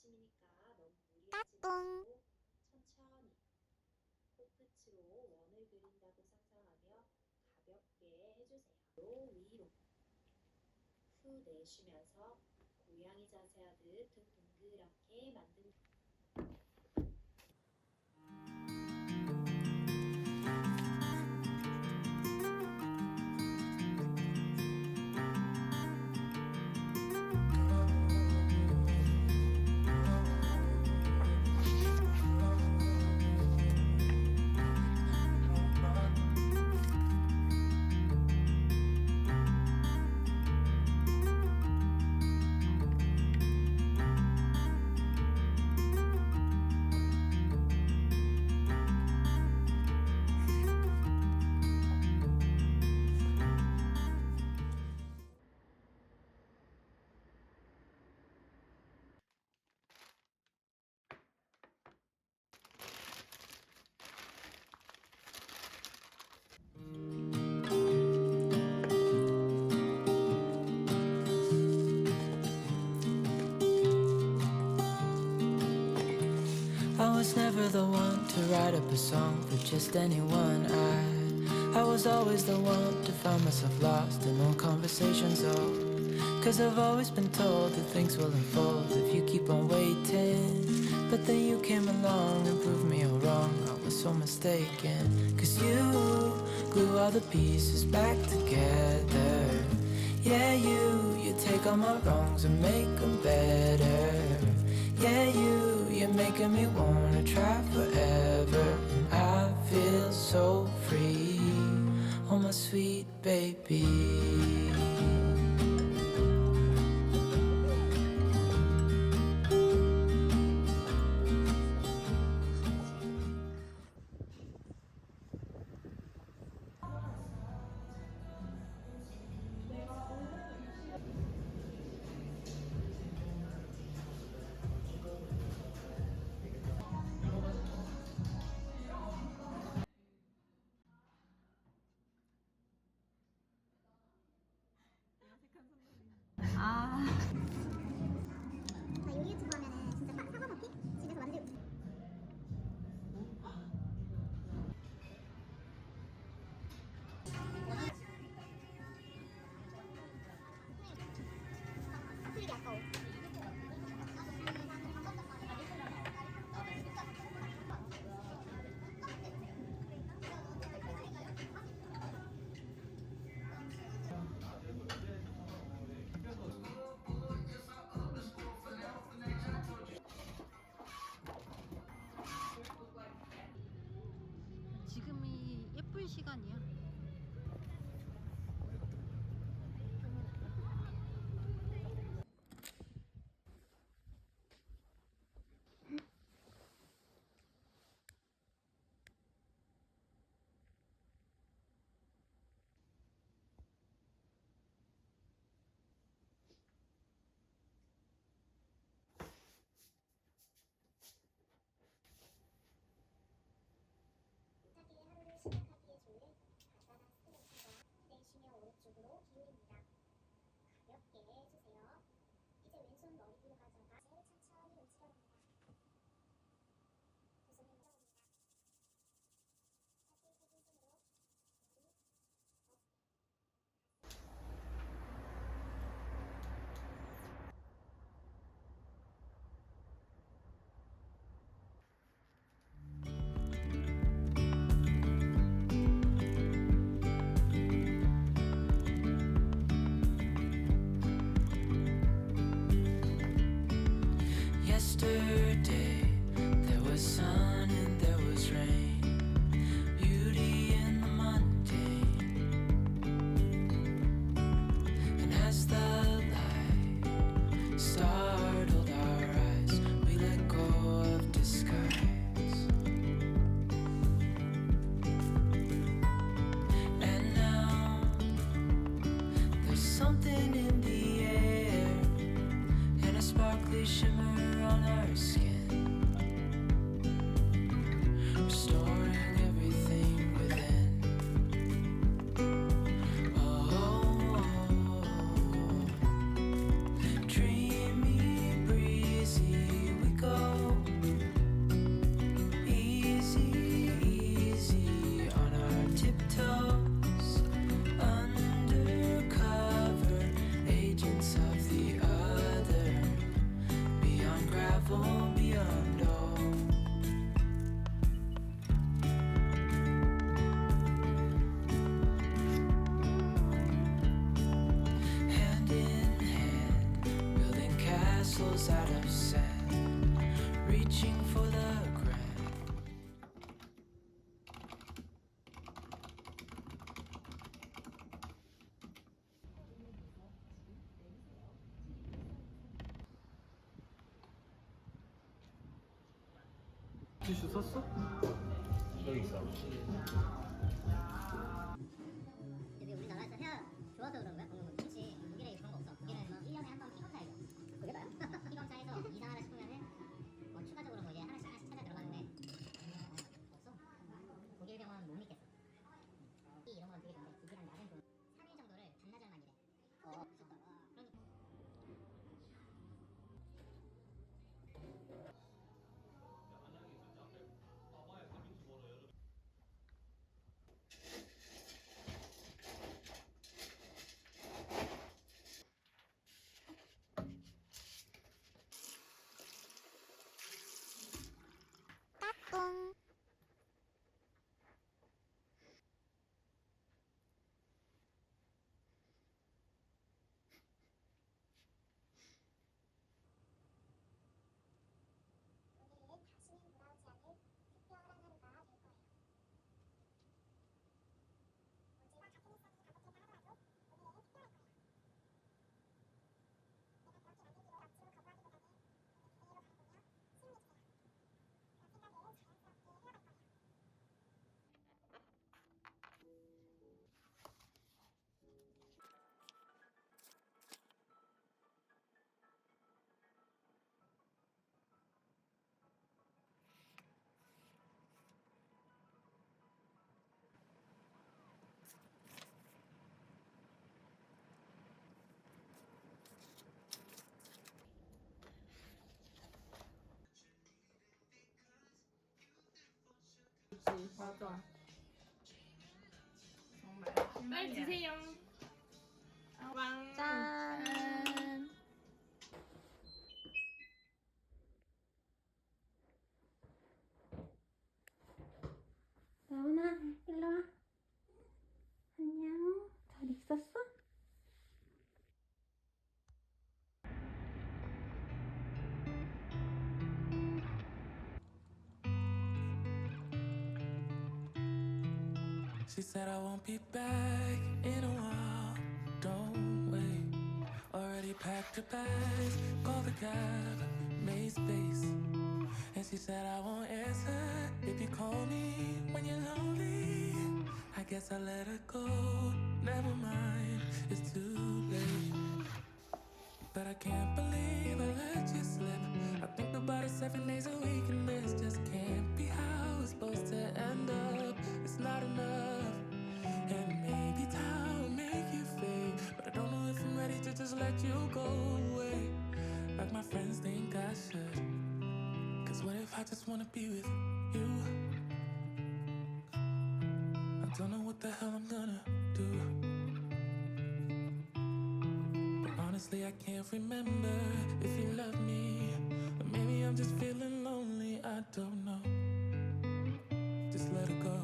아침이니까 너무 무리하지 까꿍. 마시고 천천히 코끝으로 원을 그린다고 상상하며 가볍게 해주세요. 위로 후 내쉬면서 고양이 자세 하듯 등 동그랗게 만든 I was never the one to write up a song for just anyone. I was always the one to find myself lost in old conversations. Cause I've always been told that things will unfold if you keep on waiting. But then you came along and proved me all wrong. I was so mistaken. Cause you glue all the pieces back together. Yeah, you take all my wrongs and make them better. Yeah, you're making me wanna try forever. And I feel so free, oh my sweet baby. 나 요리 유튜브 하면은 진짜 사과 먹기? 집에서 만들고 되게 아까워. 지금이 예쁠 시간이야. 시작하기에 좋은 간단한 스트레칭과 내쉬며 오른쪽으로 기울입니다. 가볍게 해주세요. 이제 왼손 머리 뒤로 가져가 천천히 움직여 봅니다. 두 손을 밀어봅니다. 다시 해준 손으로 머리, 업, Yesterday there was sun and there was rain, beauty in the mundane. And as the light startled our eyes, we let go of disguise. And now there's something in the air and a sparkly shimmer on our skin, restoring everything within. Oh, dreamy, breezy, pencils out of sand, reaching for the grand. 티슈 썼어? 여기 있어. 여기 우리나라에서 해야 좋아서 그런 거야? 그렇지. 독일에 그런 거 없어. 독일은 뭐 1년에 한 번 피검사 해줘. 그게 나야? 피검사해서 이상하다 싶으면은 뭐 추가적으로 뭐 이제 하나씩 찾아 들어가는데 없어. 독일 병원 못 믿겠어. 이런 건 되게 좋은데 독일은 낮은 돈 3일 정도를 반나절만 일해. 미쳤다. 그러니까. 오늘은 다시는 돌아오지 않을 특별한 하루가 될 거예요. 언제나 같은 일상이 반복된다 하더라도 오늘은 특별할 거야. 내가 그렇게 만들기로 억지로 거부하기보다는 그대로 바라보며 수용해주세요. 그런 생각을 자연스럽게 해나갈 거예요. 맞아. 정말. 빨리 드세요. 왕. 짠. 나훈아, 일로 와. 안녕. 잘 있었어? She said I won't be back in a while. Don't wait. Already packed her bags, called the cab, made space. And she said I won't answer if you call me when you're lonely. I guess I let her go. Never mind, it's too late. But I can't believe I let you slip. I think about it 7 days a week, and this just can't be how it's supposed to end up. It's not enough. And maybe time will make you fade, but I don't know if I'm ready to just let you go away like my friends think I should. Cause what if I just wanna be with you? I don't know what the hell I'm gonna do. But honestly, I can't remember if you love me, or maybe I'm just feeling lonely. I don't know. Just let her go.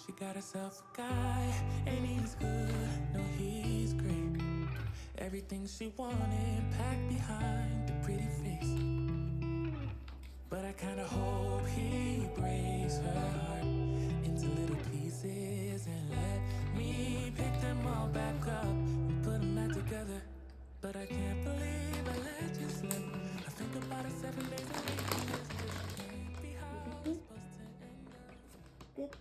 She got herself a guy, and he's good. No, he's great. Everything she wanted packed behind the pretty face. But I kinda hope he breaks her heart into little pieces and let me pick them all back up and put them back together. But I can't believe I let you slip. I think about it 7 days a week, and this just can't be how it's supposed to end up. 끝.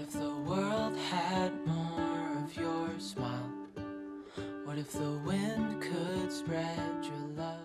if the world had more of your smile? What if the wind could spread your love?